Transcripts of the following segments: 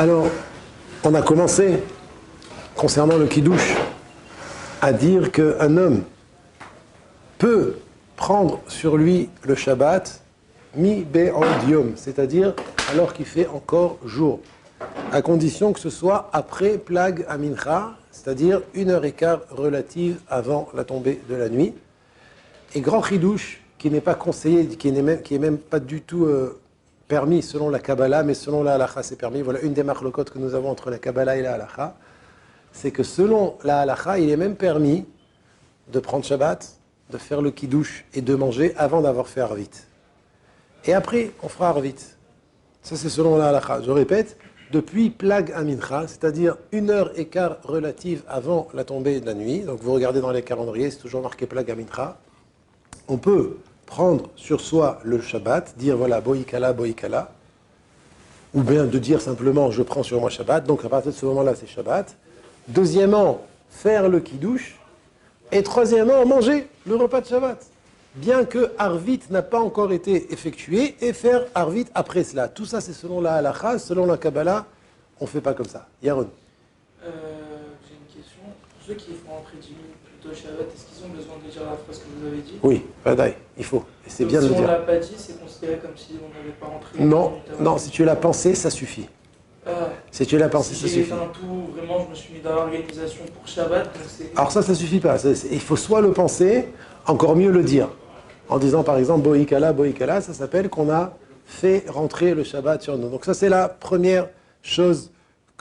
Alors, on a commencé, concernant le kiddush, à dire qu'un homme peut prendre sur lui le Shabbat mi be'od yom, c'est-à-dire alors qu'il fait encore jour, à condition que ce soit après Plag Amincha, c'est-à-dire 1h15 relative avant la tombée de la nuit. Et grand chidouche, qui n'est pas conseillé, qui est même pas du tout permis selon la Kabbalah, mais selon la Halacha c'est permis. Voilà une des marlocotes que nous avons entre la Kabbalah et la Halacha, c'est que selon la Halacha, il est même permis de prendre Shabbat, de faire le kidouche et de manger avant d'avoir fait Arvit. Et après, on fera Arvit. Ça c'est selon la Halacha. Je répète, depuis Plag Amincha, c'est-à-dire 1h15 relative avant la tombée de la nuit, donc vous regardez dans les calendriers, c'est toujours marqué Plag Amincha, on peut prendre sur soi le Shabbat, dire voilà, Boïkala, Boïkala, ou bien de dire simplement je prends sur moi Shabbat, donc à partir de ce moment-là c'est Shabbat. Deuxièmement, faire le kidouche, et troisièmement, manger le repas de Shabbat. Bien que Arvit n'a pas encore été effectué, et faire Arvit après cela. Tout ça, c'est selon la Halacha, selon la Kabbalah, on ne fait pas comme ça. Yaron. J'ai une question. Pour ceux qui font entrer 10 minutes plus tôt Shabbat, est-ce qu'ils ont besoin de dire la phrase que vous avez dit? Oui, Badaï, il faut. Et c'est bien de le dire. Si on ne l'a pas dit, c'est considéré comme si on n'avait pas rentré. Non, si tu l'as pensé, ça suffit. Si tu l'as pensé, ça suffit. J'ai fait un tout, vraiment, je me suis mis dans l'organisation pour Shabbat. Alors ça suffit pas. Il faut soit le penser, encore mieux le dire. En disant par exemple Boïkala, Boïkala, ça s'appelle qu'on a fait rentrer le Shabbat sur nous. Donc ça c'est la première chose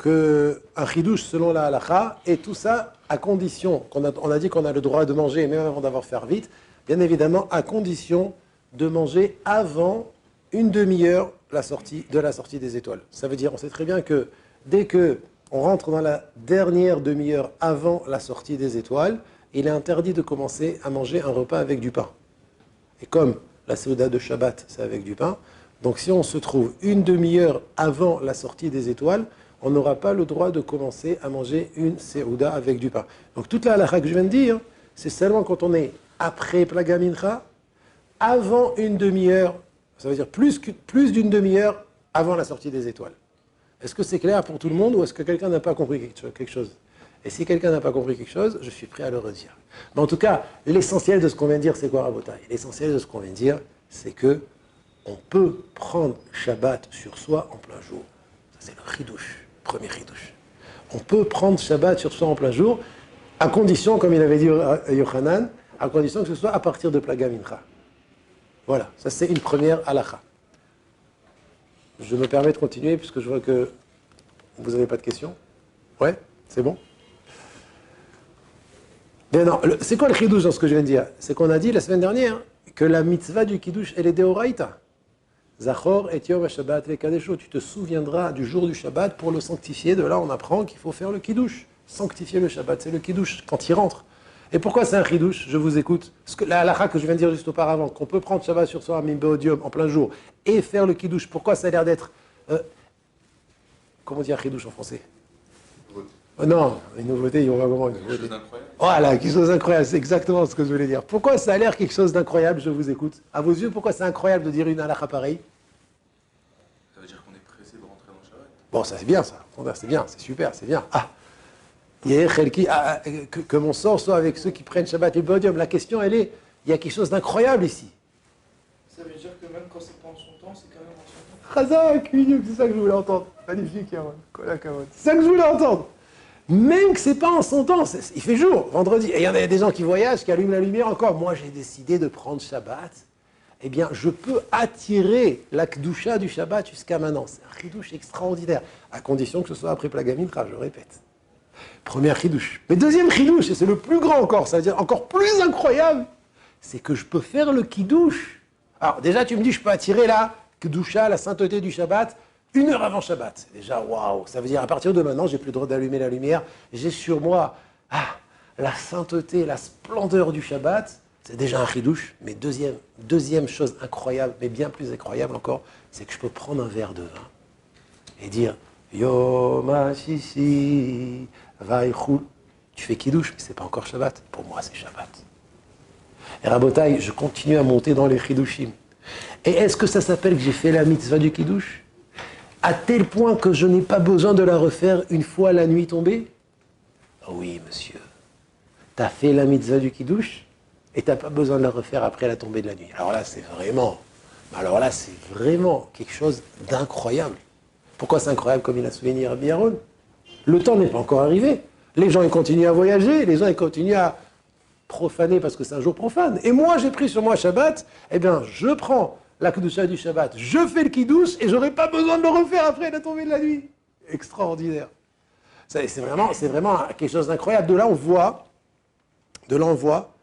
qu'un chidouche selon la halacha, et tout ça à condition, on a dit qu'on a le droit de manger même avant d'avoir fait vite, bien évidemment à condition de manger avant une demi-heure de la sortie des étoiles. Ça veut dire, on sait très bien que dès que on rentre dans la dernière demi-heure avant la sortie des étoiles, il est interdit de commencer à manger un repas avec du pain. Et comme la Séouda de Shabbat, c'est avec du pain, donc si on se trouve une demi-heure avant la sortie des étoiles, on n'aura pas le droit de commencer à manger une Séouda avec du pain. Donc toute la halakha que je viens de dire, c'est seulement quand on est après Plag Amincha, avant une demi-heure, ça veut dire plus d'une demi-heure avant la sortie des étoiles. Est-ce que c'est clair pour tout le monde ou est-ce que quelqu'un n'a pas compris quelque chose? Et si quelqu'un n'a pas compris quelque chose, je suis prêt à le redire. Mais en tout cas, l'essentiel de ce qu'on vient de dire, c'est quoi, Rabotai? L'essentiel de ce qu'on vient de dire, c'est que on peut prendre Shabbat sur soi en plein jour. Ça, c'est le chidouche, premier chidouche. On peut prendre Shabbat sur soi en plein jour, à condition, comme il avait dit Yochanan, à condition que ce soit à partir de Plag Amincha. Voilà, ça c'est une première halakha. Je me permets de continuer puisque je vois que vous n'avez pas de questions. Ouais, c'est bon? Mais non, c'est quoi le kiddush dans ce que je viens de dire? C'est qu'on a dit la semaine dernière que la mitzvah du kiddush, elle est deoraita. Zachor et yom Shabbat le kadesho. Tu te souviendras du jour du Shabbat pour le sanctifier. De là, on apprend qu'il faut faire le kiddush. Sanctifier le Shabbat, c'est le kiddush quand il rentre. Et pourquoi c'est un kiddush? Je vous écoute. La halakha que je viens de dire juste auparavant, qu'on peut prendre Shabbat sur soi, mimbeodium, en plein jour, et faire le kiddush. Pourquoi ça a l'air d'être... comment dire kiddush en français? Non, une nouveauté, il y aura comment? Quelque chose d'incroyable. Voilà, quelque chose d'incroyable, c'est exactement ce que je voulais dire. Pourquoi ça a l'air quelque chose d'incroyable? Je vous écoute. À vos yeux, pourquoi c'est incroyable de dire une halakha pareille? Ça veut dire qu'on est pressé de rentrer dans Shabbat. Bon, ça c'est bien ça. C'est bien, c'est super, c'est bien. Que mon sort soit avec ceux qui prennent Shabbat et Bodium. La question, elle est, il y a quelque chose d'incroyable ici. Ça veut dire que même quand c'est pas en son temps, c'est quand même en son temps. Chazak, c'est ça que je voulais entendre. Magnifique, Yaron. C'est ça que je voulais entendre. Même que c'est pas en son temps, il fait jour, vendredi. Et il y en a des gens qui voyagent, qui allument la lumière encore. Moi, j'ai décidé de prendre Shabbat. Eh bien, je peux attirer la Kdusha du Shabbat jusqu'à maintenant. C'est un chidouche extraordinaire, à condition que ce soit après Plag Amincha, je répète. Premier chidouche. Mais deuxième chidouche, et c'est le plus grand encore, ça veut dire encore plus incroyable, c'est que je peux faire le kidouche. Alors, déjà, tu me dis, je peux attirer la Kdusha, la sainteté du Shabbat, 1 heure avant Shabbat. C'est déjà waouh. Ça veut dire à partir de maintenant, j'ai plus le droit d'allumer la lumière. J'ai sur moi la sainteté, la splendeur du Shabbat. C'est déjà un chidouche. Mais deuxième chose incroyable, mais bien plus incroyable encore, c'est que je peux prendre un verre de vin et dire Yom HaShishi Vaichul. Tu fais kidouche, mais c'est pas encore Shabbat. Pour moi, c'est Shabbat. Et Rabotai, je continue à monter dans les chidushim. Et est-ce que ça s'appelle que j'ai fait la mitzvah du kidouche? à tel point que je n'ai pas besoin de la refaire une fois la nuit tombée? Oui, monsieur. Tu as fait la mitzvah du kiddush et tu n'as pas besoin de la refaire après la tombée de la nuit. Alors là, c'est vraiment quelque chose d'incroyable. Pourquoi c'est incroyable comme il a souligné Rabbi Aaron? Le temps n'est pas encore arrivé. Les gens ils continuent à voyager, les gens ils continuent à profaner parce que c'est un jour profane. Et moi, j'ai pris sur moi Shabbat, eh bien, je prends la kedusha du Shabbat, je fais le kiddush et j'aurai pas besoin de le refaire après la tombée de la nuit. Extraordinaire. C'est vraiment quelque chose d'incroyable. De là, on voit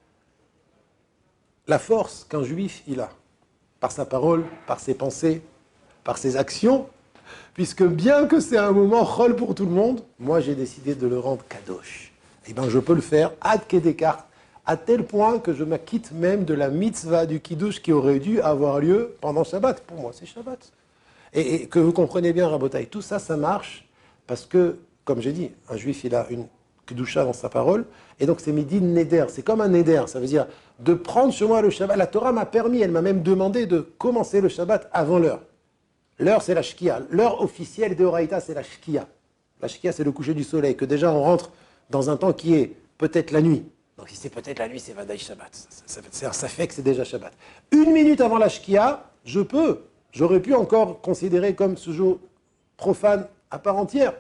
la force qu'un juif il a, par sa parole, par ses pensées, par ses actions, puisque bien que c'est un moment chol pour tout le monde, moi j'ai décidé de le rendre kadosh. Eh bien, je peux le faire ad kedekar, à tel point que je m'acquitte même de la mitzvah du kiddush qui aurait dû avoir lieu pendant Shabbat. Pour moi, c'est Shabbat. Et que vous comprenez bien, Rabotai, tout ça, ça marche parce que, comme j'ai dit, un juif, il a une kedusha dans sa parole, et donc c'est midi neder, c'est comme un neder, ça veut dire de prendre sur moi le Shabbat. La Torah m'a permis, elle m'a même demandé de commencer le Shabbat avant l'heure. L'heure, c'est la shkia. L'heure officielle d'Oraïta, c'est la shkia. La shkia, c'est le coucher du soleil, que déjà on rentre dans un temps qui est peut-être la nuit. Donc si c'est peut-être la nuit, c'est Vadaï Shabbat. Ça fait que c'est déjà Shabbat. Une minute avant la shkia, j'aurais pu encore considérer comme ce jour profane à part entière.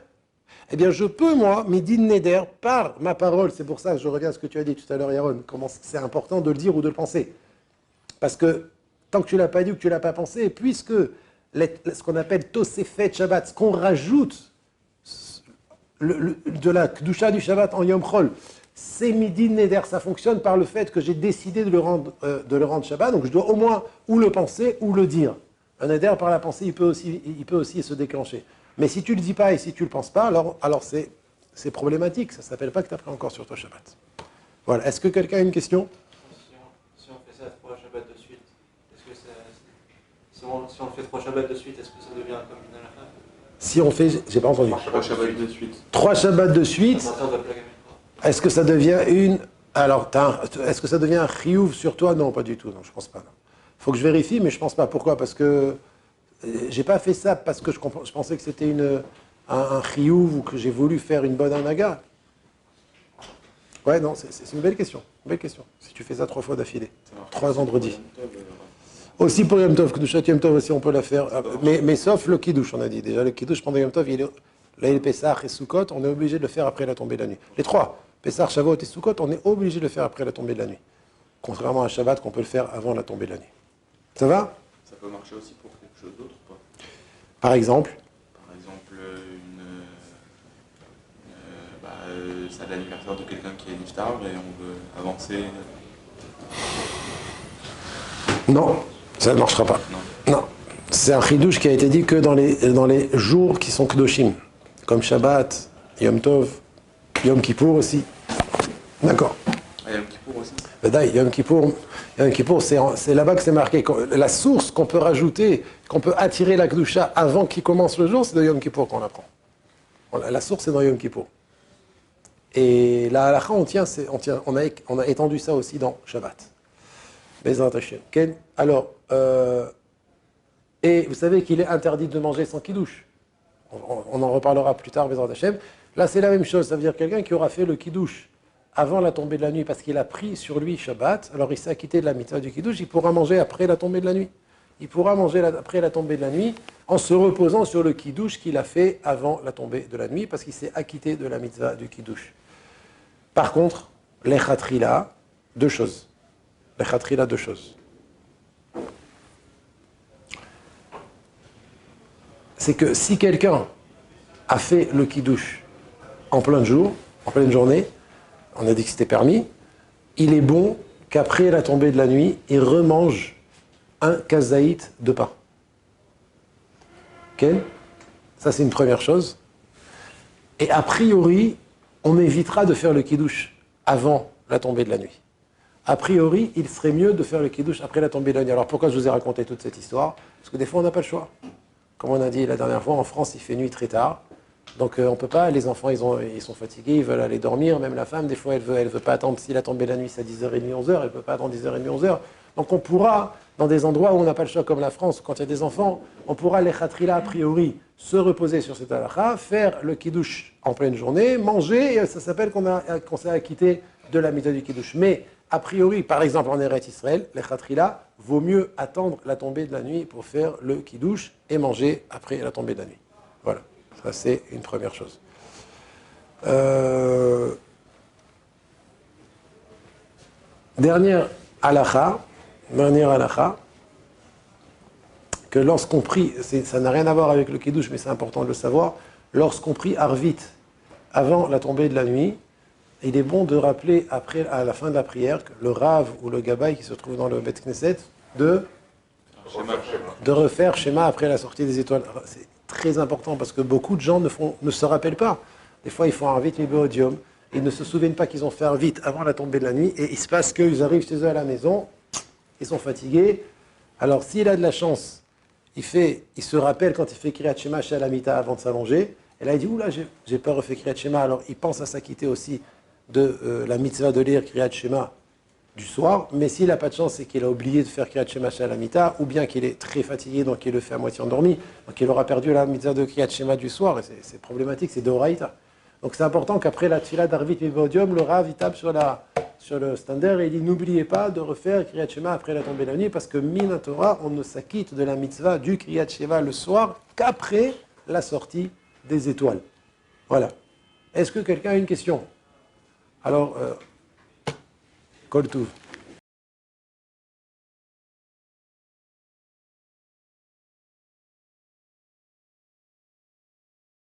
Eh bien, je peux, moi, midi neder, par ma parole, c'est pour ça que je reviens à ce que tu as dit tout à l'heure, Yaron, comment c'est important de le dire ou de le penser. Parce que tant que tu ne l'as pas dit ou que tu ne l'as pas pensé, puisque ce qu'on appelle Tosefet Shabbat, ce qu'on rajoute de la Kedusha du Shabbat en Yom Chol, c'est midi neder, ça fonctionne par le fait que j'ai décidé de le rendre Shabbat, donc je dois au moins ou le penser ou le dire. Un neder par la pensée, il peut aussi se déclencher. Mais si tu ne le dis pas et si tu ne le penses pas, alors c'est problématique, ça ne s'appelle pas que tu as pris encore sur toi Shabbat. Voilà, est-ce que quelqu'un a une question? Si on fait ça 3 Shabbats de suite, est-ce que si on fait 3 Shabbats de suite, est-ce que ça devient comme une halakha? Si on fait, j'ai pas entendu. 3 Shabbats de suite. 3 Shabbats de suite, À partir de la plague. est-ce que ça devient une... Alors, est-ce que ça devient un chiyuv sur toi? Non, pas du tout, non, je pense pas. Il faut que je vérifie, mais je pense pas. Pourquoi? Parce que j'ai pas fait ça parce que je pensais que c'était un chiyuv ou que j'ai voulu faire une bonne anaga. Ouais, non, c'est une belle question. Une belle question. Si tu fais ça 3 fois d'affilée, 3 vendredis. Aussi pour Yom Tov, Kedushat Yom Tov aussi on peut la faire, mais sauf le Kiddush, on a dit. Déjà le Kiddush pendant Yom Tov, là il est Pessah et Sukkot, on est obligé de le faire après la tombée de la nuit. Les 3, Pessah, Shavuot et Sukkot, on est obligé de le faire après la tombée de la nuit. Contrairement à Shabbat qu'on peut le faire avant la tombée de la nuit. Ça va? Ça peut marcher aussi pour quelque chose d'autre ou pas? Par exemple? Par exemple, c'est l'anniversaire de quelqu'un qui est niftar et on veut avancer. Non, ça ne marchera pas. Non. C'est un chidouche qui a été dit que dans les jours qui sont kedoshim, comme Shabbat, Yom Tov, Yom Kippour aussi. D'accord. Ah, Yom Kippour aussi. Yom Kippour, c'est là-bas que c'est marqué. La source qu'on peut rajouter, qu'on peut attirer la kedusha avant qu'il commence le jour, c'est de Yom Kippour qu'on apprend. La source, c'est dans Yom Kippour. Et la halakha, on a étendu ça aussi dans Shabbat. Bezrat Hashem. Alors, et vous savez qu'il est interdit de manger sans kiddush. On en reparlera plus tard, Bezrat Hashem. Là, c'est la même chose. Ça veut dire quelqu'un qui aura fait le kiddush avant la tombée de la nuit parce qu'il a pris sur lui Shabbat, alors il s'est acquitté de la mitzvah du kiddush, il pourra manger après la tombée de la nuit. Il pourra manger après la tombée de la nuit en se reposant sur le kiddush qu'il a fait avant la tombée de la nuit parce qu'il s'est acquitté de la mitzvah du kiddush. Par contre, l'echatrila, deux choses. C'est que si quelqu'un a fait le kiddush en plein jour, en pleine journée, on a dit que c'était permis, il est bon qu'après la tombée de la nuit, il remange un kazaït de pain. Ok? Ça, c'est une première chose. Et a priori, on évitera de faire le kiddush avant la tombée de la nuit. A priori, il serait mieux de faire le kiddush après la tombée de la nuit. Alors pourquoi je vous ai raconté toute cette histoire? Parce que des fois, on n'a pas le choix. Comme on a dit la dernière fois, en France, il fait nuit très tard. Donc on ne peut pas, les enfants, ils sont fatigués, ils veulent aller dormir. Même la femme, des fois, elle veut pas attendre. Si la tombée de la nuit, c'est à 10h30, 11h, elle ne peut pas attendre 10h30, 11h. Donc on pourra, dans des endroits où on n'a pas le choix comme la France, quand il y a des enfants, on pourra les khatrila a priori se reposer sur cette halakha, faire le kiddush en pleine journée, manger, et ça s'appelle qu'on s'est acquitté de la mitzvah du kiddush. Mais a priori, par exemple en Eretz Israël, les khatrila, vaut mieux attendre la tombée de la nuit pour faire le kiddush et manger après la tombée de la nuit. Voilà, ça c'est une première chose. Dernière halakha, que lorsqu'on prie, ça n'a rien à voir avec le kiddush, mais c'est important de le savoir, lorsqu'on prie Arvit avant la tombée de la nuit, il est bon de rappeler après, à la fin de la prière, que le Rav ou le Gabay qui se trouve dans le Bet Knesset, de refaire Shema après la sortie des étoiles. C'est très important parce que beaucoup de gens ne se rappellent pas. Des fois, ils font Arvit Mibéodium, ils ne se souviennent pas qu'ils ont fait Arvit avant la tombée de la nuit, et il se passe qu'ils arrivent chez eux à la maison, ils sont fatigués. Alors, s'il a de la chance, il se rappelle quand il fait Kriyat Shema chez Alamita avant de s'allonger, et là il dit, oula, j'ai pas refait Kriyat Shema, alors il pense à s'acquitter aussi de la mitzvah de lire Kriyat Shema du soir, mais s'il n'a pas de chance, c'est qu'il a oublié de faire Kriyat Shema chez Alamita, ou bien qu'il est très fatigué, donc il le fait à moitié endormi, donc il aura perdu la mitzvah de Kriyat Shema du soir, et c'est problématique, c'est de Horaïta. Donc c'est important qu'après la tfila d'Arvit Mibodium, le Rav il tape sur le standard et il dit n'oubliez pas de refaire Kriyat Shema après la tombée de la nuit parce que Min Torah, on ne s'acquitte de la mitzvah du Kriyat Shema le soir qu'après la sortie des étoiles. Voilà. Est-ce que quelqu'un a une question? Alors, Kol Tuv.